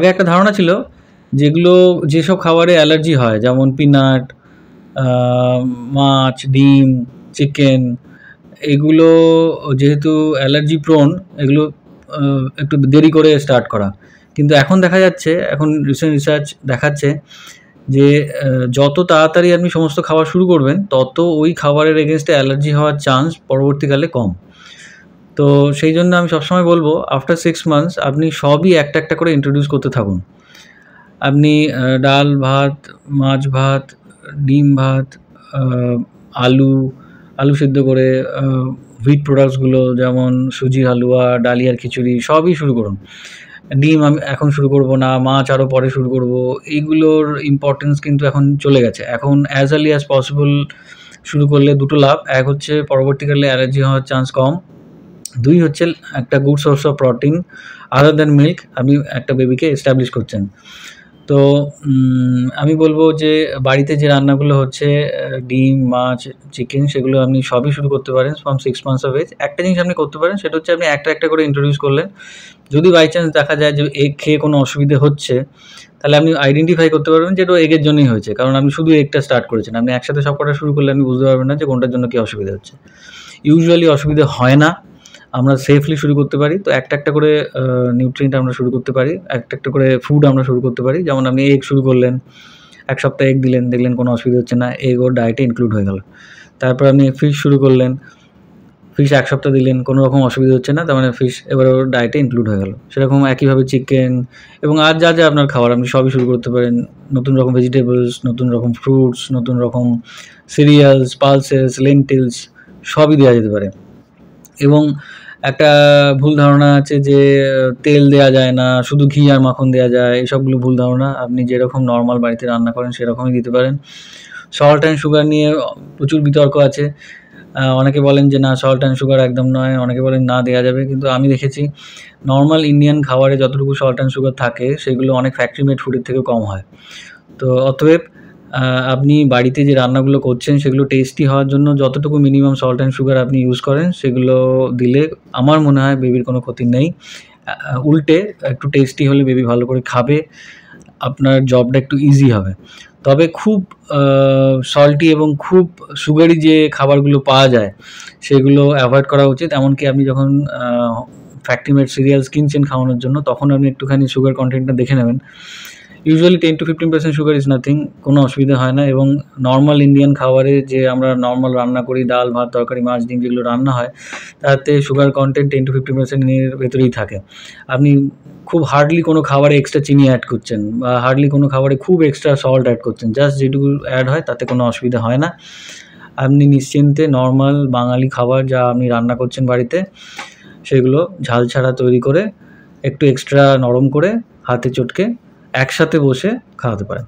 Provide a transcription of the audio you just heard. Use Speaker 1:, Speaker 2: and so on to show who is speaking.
Speaker 1: আগে একটা ধারণা ছিল যেসব খাবারে অ্যালার্জি হয়, যেমন পিনাট, মাছ, ডিম, চিকেন, এগুলো যেহেতু অ্যালার্জি প্রোন, এগুলো একটু দেরি করে স্টার্ট করা। কিন্তু এখন দেখা যাচ্ছে, এখন রিসেন্ট রিসার্চ দেখাচ্ছে যে যত তাড়াতাড়ি আপনি সমস্ত খাবার শুরু করবেন, তত ওই খাবারের এগেনস্টে অ্যালার্জি হওয়ার চান্স পরবর্তীকালে কম। তো সেই জন্য আমি সবসময় বলবো, আফটার 6 মান্থস আপনি সবই একটা একটা করে ইন্ট্রোডিউস করতে থাকুন। আপনি ডাল ভাত, মাছ ভাত, ডিম ভাত, আলু সিদ্ধ করে, হুইট প্রোডাক্টসগুলো যেমন সুজির হালুয়া, ডালিয়ার খিচুড়ি, সবই শুরু করুন। ডিম আমি এখন শুরু করব না, মাছ আরও পরে শুরু করব। এইগুলোর ইম্পর্টেন্স কিন্তু এখন চলে গেছে। এখন অ্যাজ আর্লি অ্যাজ পসিবল শুরু করলে দুটো লাভ: এক হচ্ছে পরবর্তীকালে অ্যালার্জি হওয়ার চান্স কম, দুই হচ্ছে একটা good source of protein other than milk আপনি একটা বেবিকে এস্টাবলিশ করছেন। তো আমি বলবো যে বাড়িতে যে রান্নাগুলো হচ্ছে ডিম, মাছ, চিকেন, সেগুলো আপনি সবই শুরু করতে পারেন ফ্রম 6 মান্থস অফ এজ। একটা জিনিস আপনি করতে পারেন, সেটা হচ্ছে আপনি একটা একটা করে ইন্ট্রোডিউস করলেন। যদি বাই চান্স দেখা যায় যে এগ খেয়ে কোনো অসুবিধে হচ্ছে, তাহলে আপনি আইডেন্টিফাই করতে পারবেন যে এটা এগের জন্যই হয়েছে, কারণ আপনি শুধু এগটা স্টার্ট করেছেন। আপনি একসাথে সব কটা শুরু করলে আপনি বুঝতে পারবেন না যে কোনটার জন্য কী অসুবিধা হচ্ছে। ইউজুয়ালি অসুবিধা হয় না, আমরা সেফলি শুরু করতে পারি। তো একটা একটা করে নিউট্রিয়েন্ট আমরা শুরু করতে পারি, একটা একটা করে ফুড আমরা শুরু করতে পারি। যেমন আপনি এগ শুরু করলেন, এক সপ্তাহ এগ দিলেন, দেখলেন কোনো অসুবিধা হচ্ছে না, এগ ওর ডায়েটে ইনক্লুড হয়ে গেল। তারপর আপনি ফিশ শুরু করলেন, ফিশ এক সপ্তাহ দিলেন, কোনো রকম অসুবিধা হচ্ছে না, তার মানে ফিশ এবার ওর ডায়েটে ইনক্লুড হয়ে গেল। সেরকম একইভাবে চিকেন এবং আর যা যা আপনার খাবার আপনি সবই শুরু করতে পারেন। নতুন রকম ভেজিটেবলস, নতুন রকম ফ্রুটস, নতুন রকম সিরিয়ালস, পালসেস, লেন্টিলস সবই দেওয়া যেতে পারে। এবং একটা ভুল ধারণা আছে যে তেল দেওয়া যায় না, শুধু ঘি আর মাখন দেওয়া যায়, এসবগুলো ভুল ধারণা। আপনি যেরকম নর্মাল বাড়িতে রান্না করেন সেরকমই দিতে পারেন। সল্ট অ্যান্ড সুগার নিয়ে প্রচুর বিতর্ক আছে। অনেকে বলেন যে না, সল্ট অ্যান্ড সুগার একদম নয়, অনেকে বলেন না দেওয়া যাবে। কিন্তু আমি দেখেছি নর্মাল ইন্ডিয়ান খাবারে যতটুকু সল্ট অ্যান্ড সুগার থাকে, সেগুলো অনেক ফ্যাক্টরি মেড ফুডের থেকে কম হয়। তো অতএব আপনি বাড়িতে যে রান্নাগুলো করছেন সেগুলো টেস্টি হওয়ার জন্য যতটুকু মিনিমাম সল্ট অ্যান্ড সুগার আপনি ইউজ করেন, সেগুলো দিলে আমার মনে হয় বেবির কোনো ক্ষতি নেই। উল্টে একটু টেস্টি হলে বেবি ভালো করে খাবে, আপনার জবটা একটু ইজি হবে। তবে খুব সল্টি এবং খুব সুগারি যে খাবারগুলো পাওয়া যায়, সেগুলো অ্যাভয়েড করা উচিত। এমনকি আপনি যখন ফ্যাক্টরি মেড সিরিয়ালস কিনছেন খাওয়ানোর জন্য, তখন আপনি একটুখানি সুগার কন্টেন্টটা দেখে নেবেন। Usually 10 to 15% sugar is nothing, কোনো অসুবিধা হয় না। এবং নর্মাল ইন্ডিয়ান খাবারে যে আমরা নর্মাল রান্না করি, ডাল ভাত তরকারি মাছ ডিম যেগুলো রান্না হয়, তাতে সুগার কন্টেন্ট 10 to 15% এর ভেতরেই থাকে। আপনি খুব হার্ডলি কোনো খাবারে এক্সট্রা চিনি অ্যাড করছেন, বা হার্ডলি কোনো খাবারে খুব এক্সট্রা সল্ট অ্যাড করছেন, জাস্ট যেটুকু অ্যাড হয় তাতে কোনো অসুবিধা হয় না। আপনি নিশ্চিন্তে নর্মাল বাঙালি খাবার যা আপনি রান্না করছেন বাড়িতে, সেগুলো ঝাল ছাড়া তৈরি করে একটু এক্সট্রা নরম করে হাতে চটকে একসাথে বসে খাওয়াতে পারেন।